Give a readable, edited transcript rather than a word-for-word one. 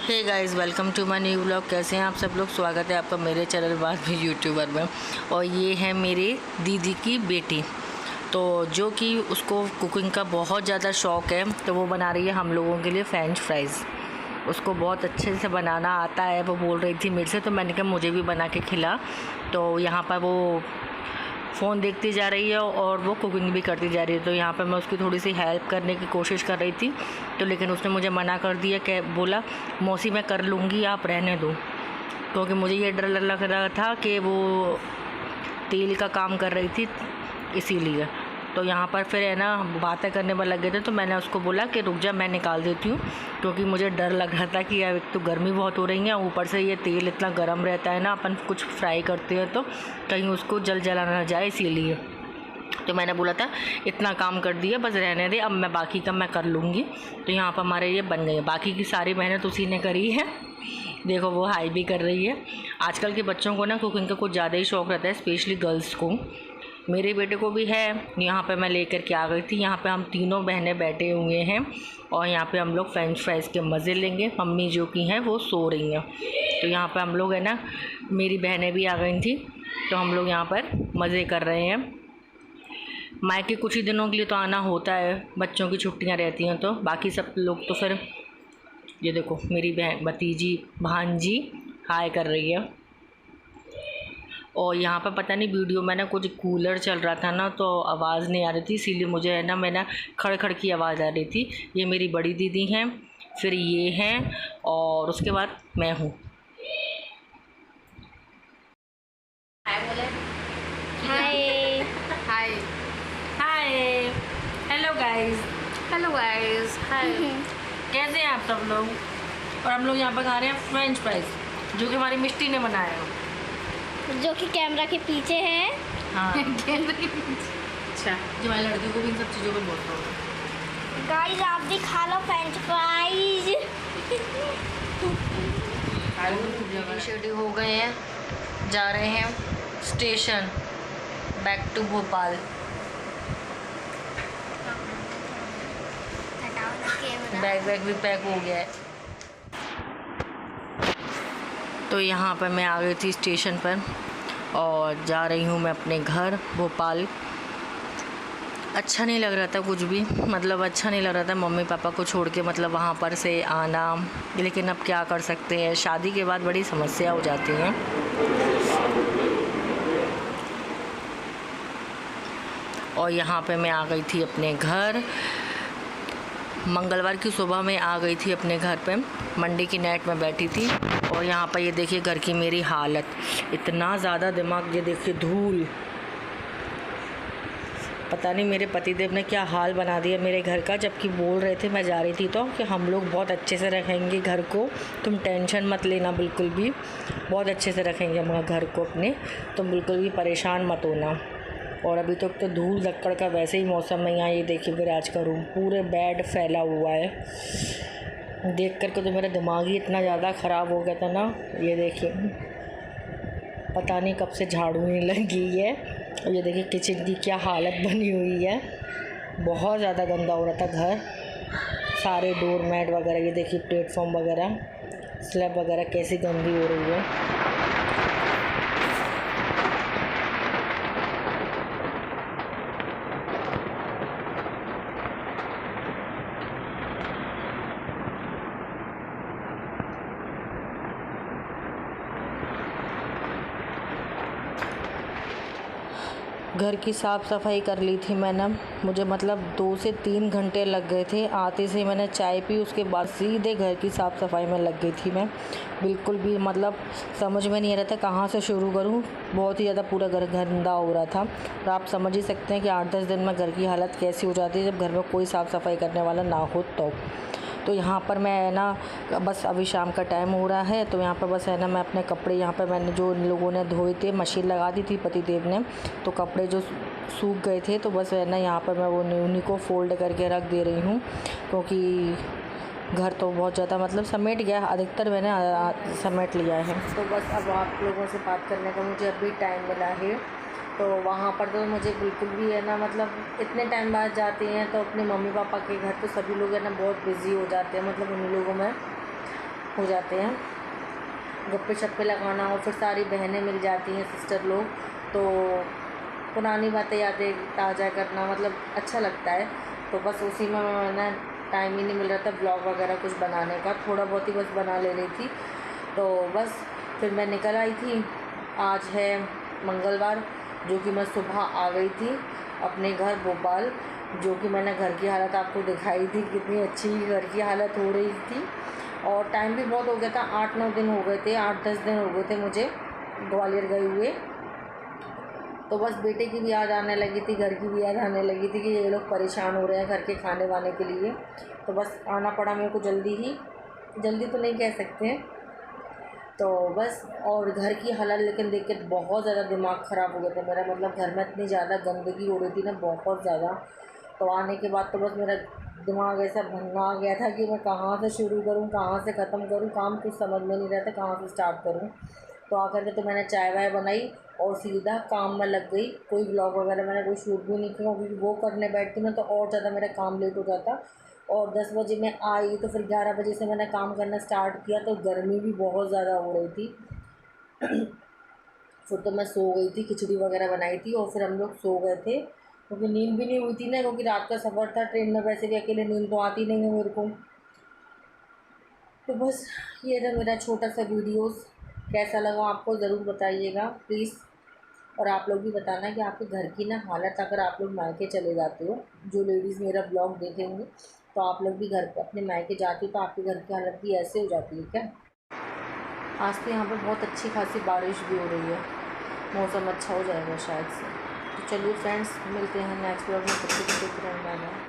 Hey guys, welcome to my new vlog. कैसे हैं आप सब लोग? स्वागत है आपका मेरे चैनल बाद में यूट्यूबर में। और ये है मेरी दीदी की बेटी, तो जो कि उसको कुकिंग का बहुत ज़्यादा शौक़ है, तो वो बना रही है हम लोगों के लिए फ्रेंच फ्राइज़। उसको बहुत अच्छे से बनाना आता है। वो बोल रही थी मेरे से, तो मैंने कहा मुझे भी बना के खिला। तो यहाँ पर वो फ़ोन देखती जा रही है और वो कुकिंग भी करती जा रही है। तो यहाँ पर मैं उसकी थोड़ी सी हेल्प करने की कोशिश कर रही थी, तो लेकिन उसने मुझे मना कर दिया कि बोला मौसी मैं कर लूँगी, आप रहने दो। क्योंकि मुझे ये डर लग रहा था कि वो तेल का काम कर रही थी, इसीलिए। तो यहाँ पर फिर है ना बातें करने में लग गए थे, तो मैंने उसको बोला कि रुक जा, मैं निकाल देती हूँ। क्योंकि मुझे डर लग रहा था कि यार एक तो गर्मी बहुत हो रही है, ऊपर से ये तेल इतना गर्म रहता है ना, अपन कुछ फ्राई करते हैं तो कहीं उसको जला ना जाए, इसीलिए। तो मैंने बोला था इतना काम कर दिया, बस रहने दे, अब मैं बाकी का मैं कर लूँगी। तो यहाँ पर हमारे ये बन गए। बाकी की सारी मेहनत उसी ने करी है। देखो वो हाई भी कर रही है। आजकल के बच्चों को ना कुकिंग का कुछ ज़्यादा ही शौक़ रहता है, स्पेशली गर्ल्स को। मेरे बेटे को भी है। यहाँ पे मैं लेकर के आ गई थी। यहाँ पे हम तीनों बहनें बैठे हुए हैं और यहाँ पे हम लोग फ्रेंच फ्राइज़ के मज़े लेंगे। मम्मी जो की हैं वो सो रही हैं। तो यहाँ पे हम लोग है ना, मेरी बहनें भी आ गई थी, तो हम लोग यहाँ पर मज़े कर रहे हैं। मायके कुछ ही दिनों के लिए तो आना होता है, बच्चों की छुट्टियाँ रहती हैं, तो बाकी सब लोग तो फिर ये देखो मेरी बहन भतीजी भांजी हाय कर रही है। और यहाँ पर पता नहीं वीडियो में ना कुछ कूलर चल रहा था ना, तो आवाज़ नहीं आ रही थी, इसीलिए मुझे है ना, मैं ना खड़ की आवाज़ आ रही थी। ये मेरी बड़ी दीदी हैं, फिर ये हैं और उसके बाद मैं हूँ। हाय हाय हाय, हेलो गाइस। हेलो गाइस, हाय। कैसे हैं आप सब लोग? और हम लोग यहाँ पर खा रहे हैं फ्रेंच फ्राइज़, जो कि हमारी मिष्टी ने बनाया है, जो कि कैमरा के पीछे है। हाँ कैमरा के पीछे। अच्छा, जो हमारी लड़कियों को भी इन सब चीज़ों में बहुत शौक है। गाइस आप भी खा लो फ्रेंच फ्राइज। शेडी हो गए हैं, जा रहे हैं station, back to Bhopal. Bag भी पैक हो गया है। तो यहाँ पर मैं आ गई थी स्टेशन पर और जा रही हूँ मैं अपने घर भोपाल। अच्छा नहीं लग रहा था कुछ भी, मतलब अच्छा नहीं लग रहा था मम्मी पापा को छोड़ के, मतलब वहाँ पर से आना। लेकिन अब क्या कर सकते हैं, शादी के बाद बड़ी समस्या हो जाती हैं। और यहाँ पे मैं आ गई थी अपने घर। मंगलवार की सुबह में आ गई थी अपने घर पे, मंडी की नाइट में बैठी थी। और यहाँ पर ये देखिए घर की मेरी हालत, इतना ज़्यादा दिमाग, ये देखिए धूल। पता नहीं मेरे पतिदेव ने क्या हाल बना दिया मेरे घर का, जबकि बोल रहे थे मैं जा रही थी तो कि हम लोग बहुत अच्छे से रखेंगे घर को, तुम टेंशन मत लेना, बिल्कुल भी बहुत अच्छे से रखेंगे हम घर को अपने, तुम बिल्कुल भी परेशान मत होना। और अभी तक तो धूल धक्कड़ का वैसे ही मौसम में यहाँ ये देखिए विराज का रूम पूरे बेड फैला हुआ है। देख कर के तो मेरा दिमाग ही इतना ज़्यादा ख़राब हो गया था ना। ये देखिए पता नहीं कब से झाड़ू नहीं लगी है। और ये देखिए किचन की क्या हालत बनी हुई है, बहुत ज़्यादा गंदा हो रहा था घर। सारे डोर मैट वगैरह, ये देखिए प्लेटफॉर्म वगैरह, स्लैब वगैरह कैसी गंदी हो रही है। घर की साफ़ सफाई कर ली थी मैंने, मुझे मतलब 2 से 3 घंटे लग गए थे। आते से मैंने चाय पी, उसके बाद सीधे घर की साफ़ सफाई में लग गई थी मैं। बिल्कुल भी मतलब समझ में नहीं आ रहा था कहाँ से शुरू करूँ, बहुत ही ज़्यादा पूरा घर गंदा हो रहा था। और आप समझ ही सकते हैं कि 8-10 दिन में घर की हालत कैसी हो जाती है जब घर में कोई साफ़ सफाई करने वाला ना हो तो यहाँ पर मैं ना बस अभी शाम का टाइम हो रहा है, तो यहाँ पर बस है ना मैं अपने कपड़े, यहाँ पर मैंने जो इन लोगों ने धोए थे, मशीन लगा दी थी पतिदेव ने, तो कपड़े जो सूख गए थे तो बस है ना यहाँ पर मैं वो उन्हीं को फ़ोल्ड करके रख दे रही हूँ। क्योंकि घर तो बहुत ज़्यादा मतलब समेट गया, अधिकतर मैंने समेट लिया है। तो बस अब आप लोगों से बात करने का मुझे अभी टाइम मिला है। तो वहाँ पर तो मुझे बिल्कुल भी है ना, मतलब इतने टाइम बाद जाते हैं तो अपने मम्मी पापा के घर तो सभी लोग है ना बहुत बिज़ी हो जाते हैं, मतलब उन लोगों में हो जाते हैं, गप्पे शप्पे लगाना, और फिर सारी बहनें मिल जाती हैं, सिस्टर लोग, तो पुरानी बातें यादें ताज़ा करना मतलब अच्छा लगता है। तो बस उसी में मैंने टाइम ही नहीं मिल रहा था ब्लॉग वगैरह कुछ बनाने का, थोड़ा बहुत ही बस बना ले रही थी। तो बस फिर मैं निकल आई थी। आज है मंगलवार, जो कि मैं सुबह आ गई थी अपने घर भोपाल, जो कि मैंने घर की हालत आपको दिखाई थी, कितनी अच्छी घर की हालत हो रही थी। और टाइम भी बहुत हो गया था, 8-9 दिन हो गए थे, 8-10 दिन हो गए थे मुझे ग्वालियर गए हुए। तो बस बेटे की भी याद आने लगी थी, घर की भी याद आने लगी थी कि ये लोग परेशान हो रहे हैं घर के खाने वाने के लिए। तो बस आना पड़ा मेरे को जल्दी ही, जल्दी तो नहीं कह सकते हैं। तो बस, और घर की हालत लेकिन देख के बहुत ज़्यादा दिमाग ख़राब हो गया था मेरा, मतलब घर में इतनी ज़्यादा गंदगी हो रही थी ना, बहुत ज़्यादा। तो आने के बाद तो बस मेरा दिमाग ऐसा भंगा गया था कि मैं कहाँ से शुरू करूँ, कहाँ से ख़त्म करूँ, काम कुछ समझ में नहीं रहता कहाँ से स्टार्ट करूँ। तो आकर के तो मैंने चाय वाय बनाई और सीधा काम में लग गई। कोई व्लॉग वगैरह मैंने कोई शूट भी नहीं किया, क्योंकि वो करने बैठती ना तो और ज़्यादा मेरा काम लेट हो जाता। और 10 बजे मैं आई तो फिर 11 बजे से मैंने काम करना स्टार्ट किया, तो गर्मी भी बहुत ज़्यादा हो रही थी। फिर तो मैं सो गई थी, खिचड़ी वगैरह बनाई थी और फिर हम लोग सो गए थे, क्योंकि नींद भी नहीं हुई थी ना, क्योंकि रात का सफ़र था ट्रेन में, वैसे भी अकेले नींद तो आती नहीं है मेरे को। तो बस ये था मेरा छोटा सा वीडियोस, कैसा लगा आपको ज़रूर बताइएगा प्लीज़। और आप लोग भी बताना कि आपके घर की ना हालत, अगर आप लोग मायके चले जाते हो, जो लेडीज़ मेरा ब्लॉग देखेंगे, तो आप लोग भी घर पे अपने मायके जाते हो तो आपके घर की हालत भी ऐसे हो जाती है क्या? आज तो यहाँ पे बहुत अच्छी खासी बारिश भी हो रही है, मौसम अच्छा हो जाएगा शायद से। तो चलिए फ्रेंड्स, मिलते हैं नेक्स्ट ब्लॉग में, तब तक के लिए बाय बाय।